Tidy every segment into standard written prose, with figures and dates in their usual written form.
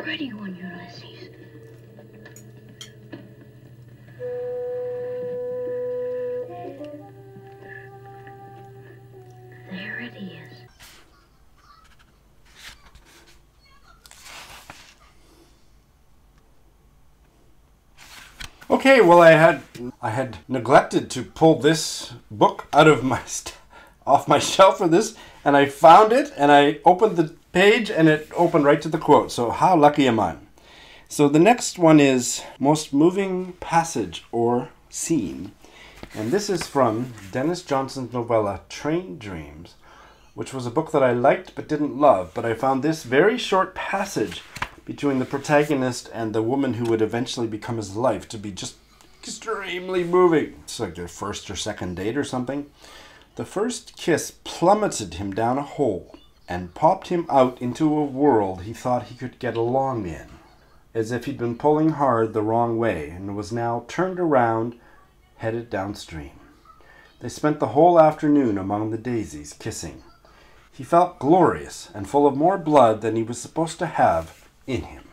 pretty one, Ulysses. There it is. Okay, well, I had neglected to pull this book out of my off my shelf for this, and I found it, and I opened the page, and it opened right to the quote. So how lucky am I? So the next one is Most Moving Passage or Scene, and this is from Dennis Johnson's novella Train Dreams, which was a book that I liked but didn't love, but I found this very short passage between the protagonist and the woman who would eventually become his life to be just extremely moving. It's like their first or second date or something. The first kiss plummeted him down a hole and popped him out into a world he thought he could get along in, as if he'd been pulling hard the wrong way and was now turned around, headed downstream. They spent the whole afternoon among the daisies, kissing. He felt glorious and full of more blood than he was supposed to have in him.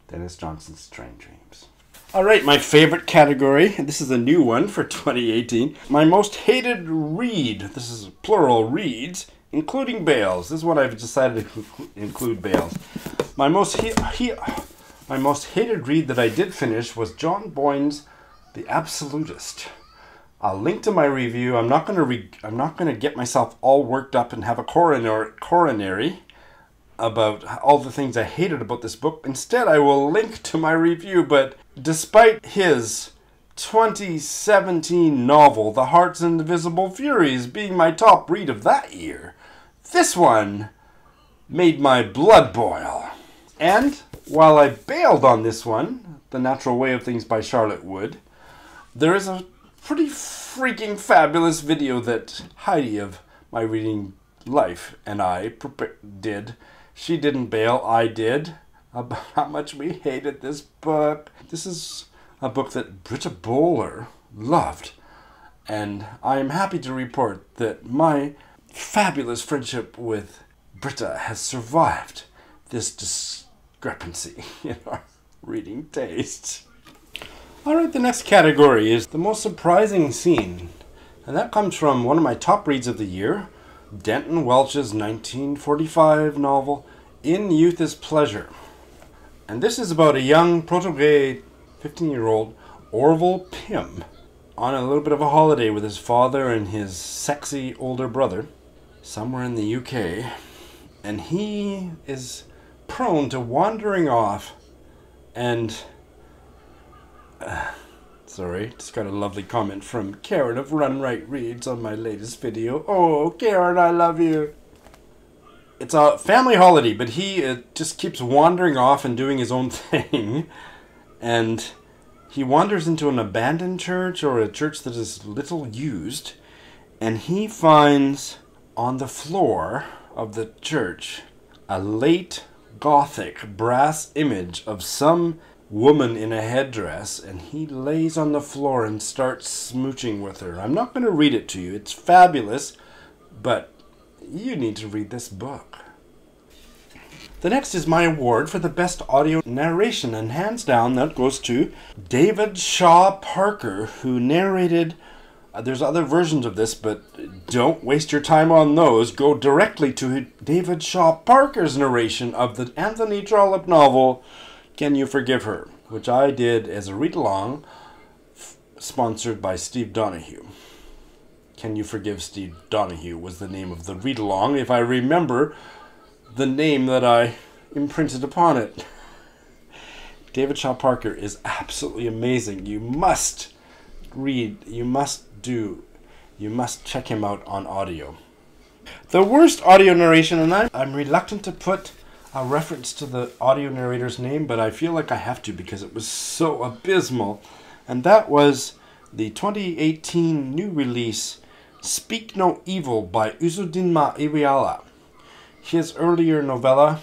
Dennis Johnson's Train Dreams. All right, my favorite category. This is a new one for 2018. My most hated read. This is plural reads, including Bales. This is what I've decided to include Bales. My most hated read that I did finish was John Boyne's The Absolutist. I'll link to my review. I'm not going to get myself all worked up and have a coronary about all the things I hated about this book. Instead, I will link to my review. But despite his 2017 novel, The Heart's Invisible Furies, being my top read of that year, this one made my blood boil. And while I bailed on this one, The Natural Way of Things by Charlotte Wood, there is a pretty freaking fabulous video that Heidi of My Reading Life and I did. She didn't bail, I did, about how much we hated this book. This is a book that Britta Bowler loved, and I am happy to report that my fabulous friendship with Britta has survived this discrepancy in our reading tastes. Alright, the next category is the most surprising scene, and that comes from one of my top reads of the year, Denton Welch's 1945 novel, In Youth is Pleasure. And this is about a young protege 15-year-old Orville Pym on a little bit of a holiday with his father and his sexy older brother somewhere in the UK. And he is prone to wandering off and... Sorry, just got a lovely comment from Karen of Run Right Reads on my latest video. Oh, Karen, I love you. It's a family holiday, but he just keeps wandering off and doing his own thing. And he wanders into an abandoned church or a church that is little used. And he finds on the floor of the church a late Gothic brass image of some woman in a headdress, and he lays on the floor and starts smooching with her. I'm not going to read it to you. It's fabulous, but you need to read this book. The next is my award for the best audio narration, and hands down that goes to David Shaw Parker, who narrated... there's other versions of this, but don't waste your time on those. Go directly to David Shaw Parker's narration of the Anthony Trollope novel, Can You Forgive Her?, which I did as a read-along, sponsored by Steve Donahue. Can You Forgive Steve Donahue was the name of the read-along, if I remember the name that I imprinted upon it. David Shaw Parker is absolutely amazing. You must read, you must check him out on audio. The worst audio narration, and I'm reluctant to put a reference to the audio narrator's name, but I feel like I have to because it was so abysmal. And that was the 2018 new release, Speak No Evil by Uzodinma Iriala. His earlier novella,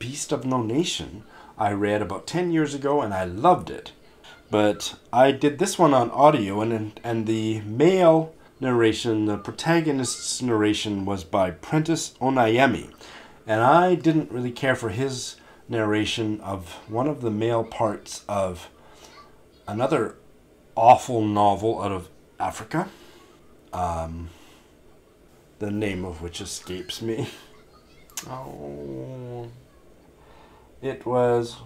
Beast of No Nation, I read about 10 years ago and I loved it. But I did this one on audio, and the male narration, the protagonist's narration, was by Prentice Onayemi. And I didn't really care for his narration of one of the male parts of another awful novel out of Africa. The name of which escapes me. Oh, it was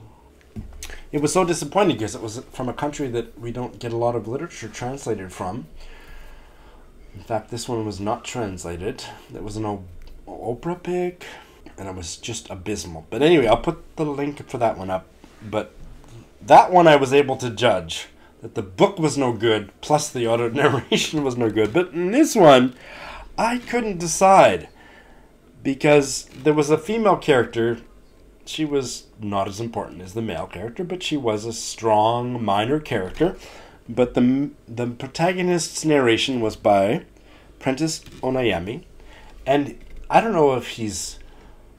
so disappointing because it was from a country that we don't get a lot of literature translated from. In fact, this one was not translated. It was an opera pick, and it was just abysmal. But anyway, I'll put the link for that one up. But that one I was able to judge that the book was no good, plus the audio narration was no good. But in this one, I couldn't decide, because there was a female character. She was not as important as the male character, but she was a strong minor character. But the protagonist's narration was by Prentice Onayemi, and I don't know if he's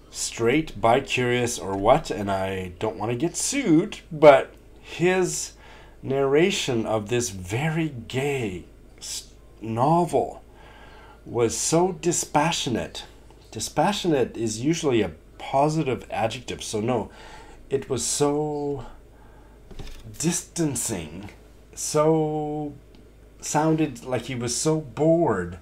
straight, bi-curious, or what, and I don't want to get sued, but his narration of this very gay novel was so dispassionate. Dispassionate is usually a positive adjective, so no, it was so distancing, so sounded like he was so bored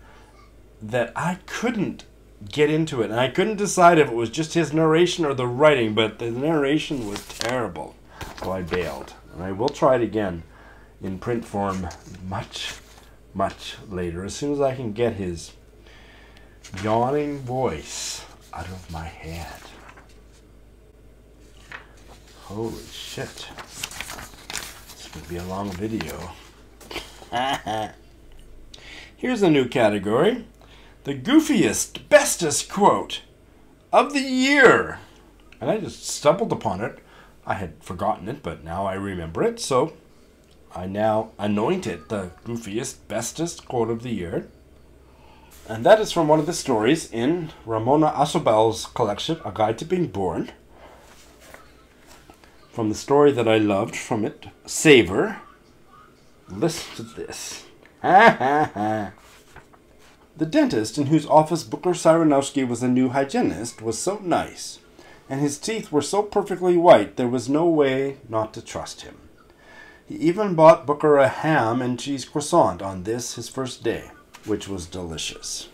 that I couldn't get into it, and I couldn't decide if it was just his narration or the writing, but the narration was terrible, so I bailed. And I will try it again in print form much later, as soon as I can get his yawning voice out of my head. Holy shit. This could be a long video. Here's a new category. The goofiest, bestest quote of the year. And I just stumbled upon it. I had forgotten it, but now I remember it, so I now anoint it the goofiest, bestest quote of the year. And that is from one of the stories in Ramona Asobel's collection, A Guide to Being Born. From the story that I loved from it, Savor. Listen to this. The dentist in whose office Booker Cyranowski was a new hygienist was so nice, and his teeth were so perfectly white there was no way not to trust him. He even bought Booker a ham and cheese croissant on this, his first day, which was delicious.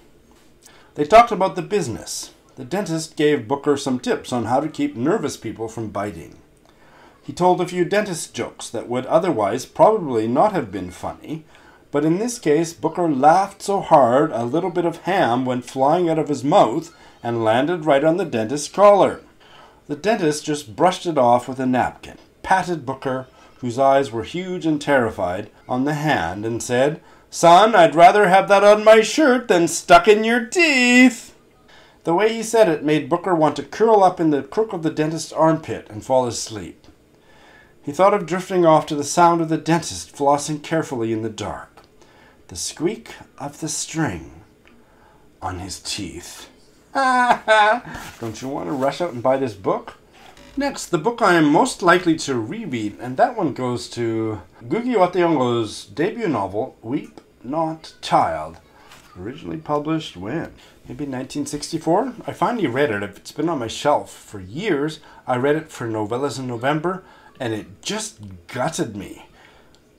They talked about the business. The dentist gave Booker some tips on how to keep nervous people from biting. He told a few dentist jokes that would otherwise probably not have been funny, but in this case Booker laughed so hard a little bit of ham went flying out of his mouth and landed right on the dentist's collar. The dentist just brushed it off with a napkin, patted Booker, whose eyes were huge and terrified, on the hand, and said, "Son, I'd rather have that on my shirt than stuck in your teeth." The way he said it made Booker want to curl up in the crook of the dentist's armpit and fall asleep. He thought of drifting off to the sound of the dentist flossing carefully in the dark, the squeak of the string on his teeth. Don't you want to rush out and buy this book? Next, the book I am most likely to reread, and that one goes to Ngugi wa Thiong'o's debut novel, Weep Not Child. Originally published when? Maybe 1964? I finally read it. It's been on my shelf for years. I read it for Novellas in November, and it just gutted me.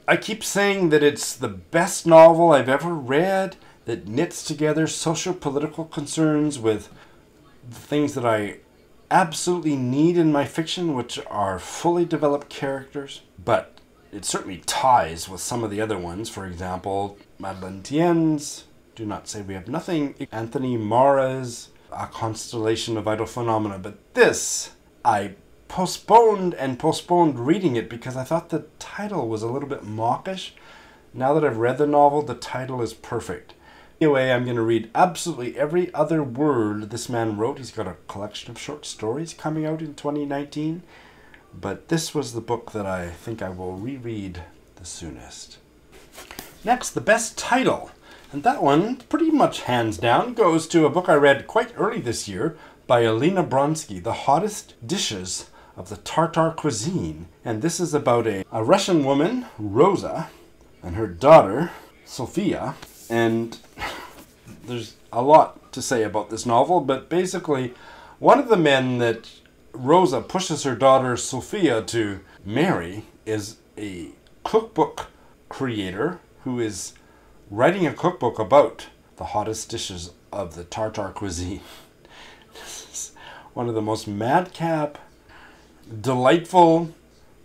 I keep saying that it's the best novel I've ever read, that knits together socio-political concerns with the things that I absolutely need in my fiction, which are fully developed characters. But it certainly ties with some of the other ones. For example, Madeleine Tien's Do Not Say We Have Nothing, Anthony Mara's A Constellation of Vital Phenomena. But this, I postponed reading it because I thought the title was a little bit mawkish. Now that I've read the novel, the title is perfect. Anyway, I'm going to read absolutely every other word this man wrote. He's got a collection of short stories coming out in 2019. But this was the book that I think I will reread the soonest. Next, the best title. And that one, pretty much hands down, goes to a book I read quite early this year by Alina Bronsky, The Hottest Dishes of the Tartar Cuisine. And this is about a Russian woman, Rosa, and her daughter, Sophia. And there's a lot to say about this novel, but basically one of the men that Rosa pushes her daughter Sophia to marry is a cookbook creator who is writing a cookbook about the hottest dishes of the Tartar cuisine. This is one of the most madcap, delightful,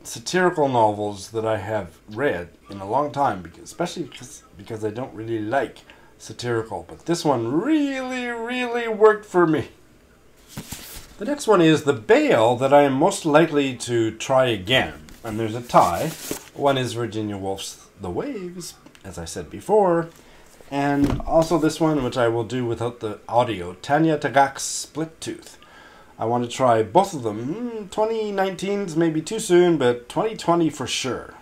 satirical novels that I have read in a long time, especially because I don't really like satirical. But this one really, really worked for me. The next one is The Bale that I am most likely to try again. And there's a tie. One is Virginia Woolf's The Waves, as I said before. And also this one, which I will do without the audio, Tanya Tagaq's Split Tooth. I want to try both of them. 2019's maybe too soon, but 2020 for sure.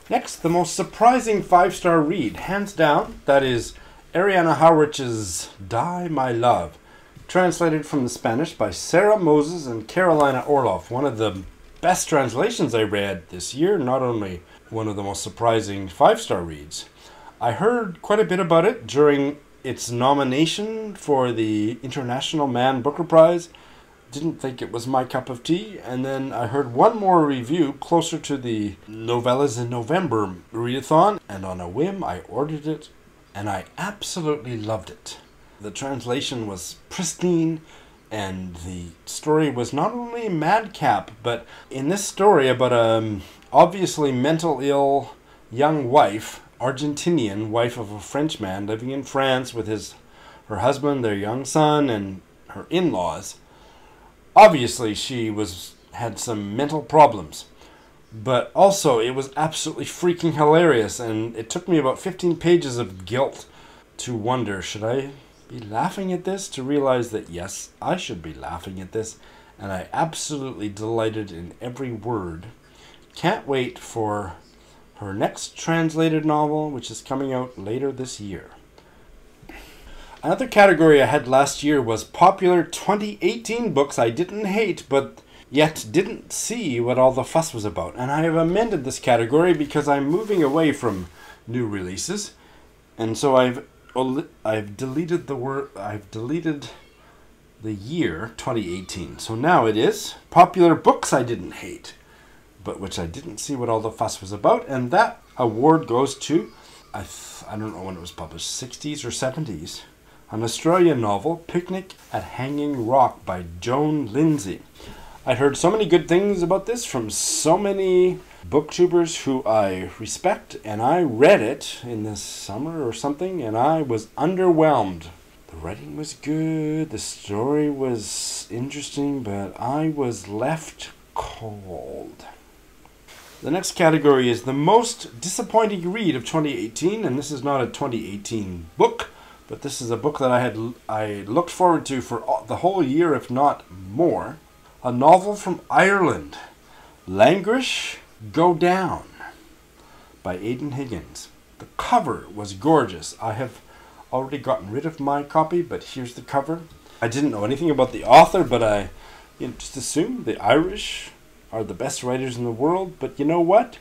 Next, the most surprising 5-star read, hands down, that is Ariana Howrich's Die, My Love, translated from the Spanish by Sarah Moses and Carolina Orloff. One of the best translations I read this year, not only one of the most surprising 5-star reads. I heard quite a bit about it during its nomination for the International Man Booker Prize. Didn't think it was my cup of tea, and then I heard one more review closer to the Novellas in November readathon, and on a whim I ordered it, and I absolutely loved it. The translation was pristine, and the story was not only madcap, but in this story about a obviously mental ill young wife, Argentinian wife of a French man living in France with her husband, their young son, and her in-laws. Obviously, she had some mental problems, but also it was absolutely freaking hilarious, and it took me about 15 pages of guilt to wonder, should I be laughing at this? To realize that yes, I should be laughing at this, and I absolutely delighted in every word. Can't wait for her next translated novel, which is coming out later this year. Another category I had last year was popular 2018 books I didn't hate, but yet didn't see what all the fuss was about. And I have amended this category because I'm moving away from new releases, and so I've deleted the year 2018. So now it is popular books I didn't hate, but which I didn't see what all the fuss was about, and that award goes to, I don't know when it was published, 60s or 70s, an Australian novel, Picnic at Hanging Rock by Joan Lindsay. I'd heard so many good things about this from so many booktubers who I respect, and I read it in the summer or something, and I was underwhelmed. The writing was good, the story was interesting, but I was left cold. The next category is the most disappointing read of 2018, and this is not a 2018 book, but this is a book that I looked forward to for the whole year, if not more. A novel from Ireland, Languish, Go Down, by Aidan Higgins. The cover was gorgeous. I have already gotten rid of my copy, but here's the cover. I didn't know anything about the author, but I just assumed the Irish are the best writers in the world. But you know what?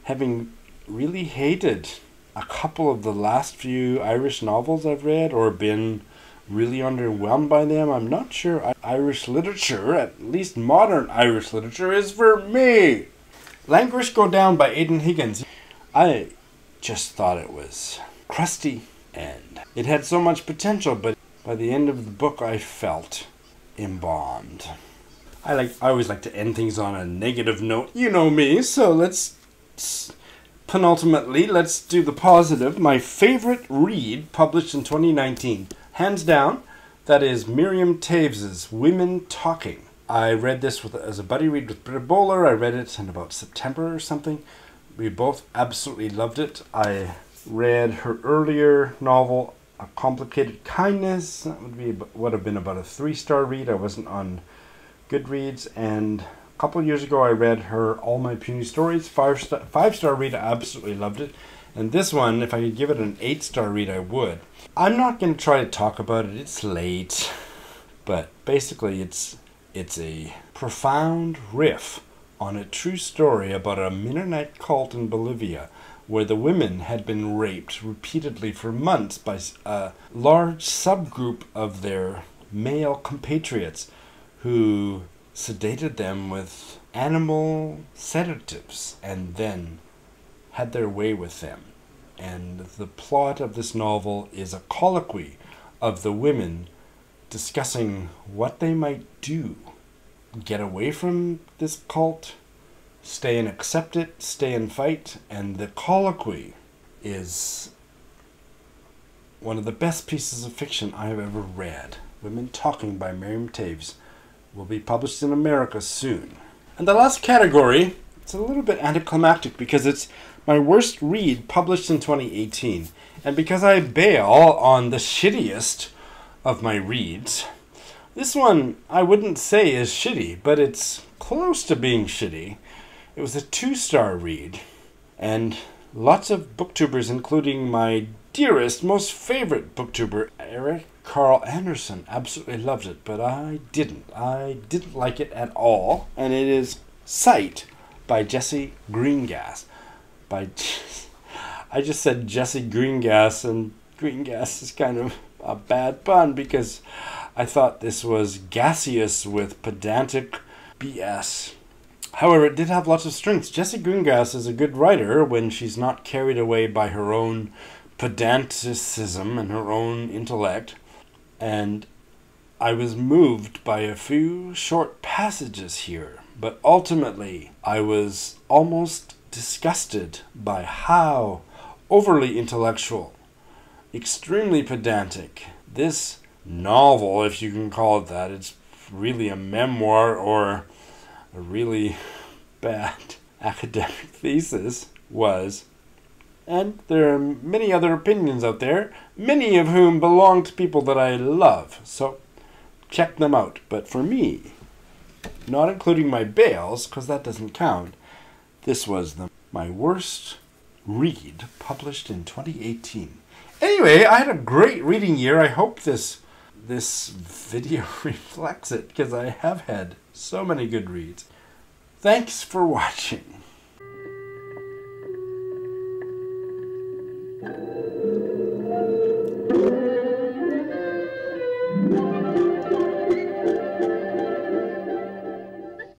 Having really hated a couple of the last few Irish novels I've read, or been really underwhelmed by them, I'm not sure Irish literature, at least modern Irish literature, is for me. Languish Go Down by Aidan Higgins. I just thought it was crusty, and it had so much potential, but by the end of the book I felt embalmed. I always like to end things on a negative note. You know me, so penultimately, let's do the positive. My favorite read published in 2019, hands down, that is Miriam Taves's Women Talking. I read this as a buddy read with Britta Bowler. I read it in about September or something. We both absolutely loved it. I read her earlier novel, A Complicated Kindness. That would have been about a 3-star read. I wasn't on Goodreads, and a couple of years ago I read her All My Puny Stories, 5-star read. I absolutely loved it, and this one, if I could give it an 8-star read, I would. I'm not going to try to talk about it, it's late, but basically it's a profound riff on a true story about a Mennonite cult in Bolivia where the women had been raped repeatedly for months by a large subgroup of their male compatriots who sedated them with animal sedatives and then had their way with them. And the plot of this novel is a colloquy of the women discussing what they might do. Get away from this cult, stay and accept it, stay and fight, and the colloquy is one of the best pieces of fiction I have ever read. Women Talking by Miriam Taves will be published in America soon. And the last category, it's a little bit anticlimactic because it's my worst read published in 2018. And because I bail on the shittiest of my reads, this one I wouldn't say is shitty, but it's close to being shitty. It was a 2-star read, and lots of booktubers, including my dearest, most favorite booktuber, Eric Carl Anderson, absolutely loved it, but I didn't. I didn't like it at all, and it is Sight by Jesse Greengrass. I just said Jesse Greengrass, and Greengrass is kind of a bad pun because I thought this was gaseous with pedantic BS. However, it did have lots of strengths. Jessie Greengrass is a good writer when she's not carried away by her own pedanticism and her own intellect. And I was moved by a few short passages here, but ultimately I was almost disgusted by how overly intellectual, extremely pedantic this novel, if you can call it that, it's really a memoir or a really bad academic thesis was. And there are many other opinions out there, many of whom belong to people that I love, so check them out. But for me, not including my bails, because that doesn't count, this was my worst read published in 2018. Anyway, I had a great reading year. I hope this video reflects it, because I have had so many good reads. Thanks for watching.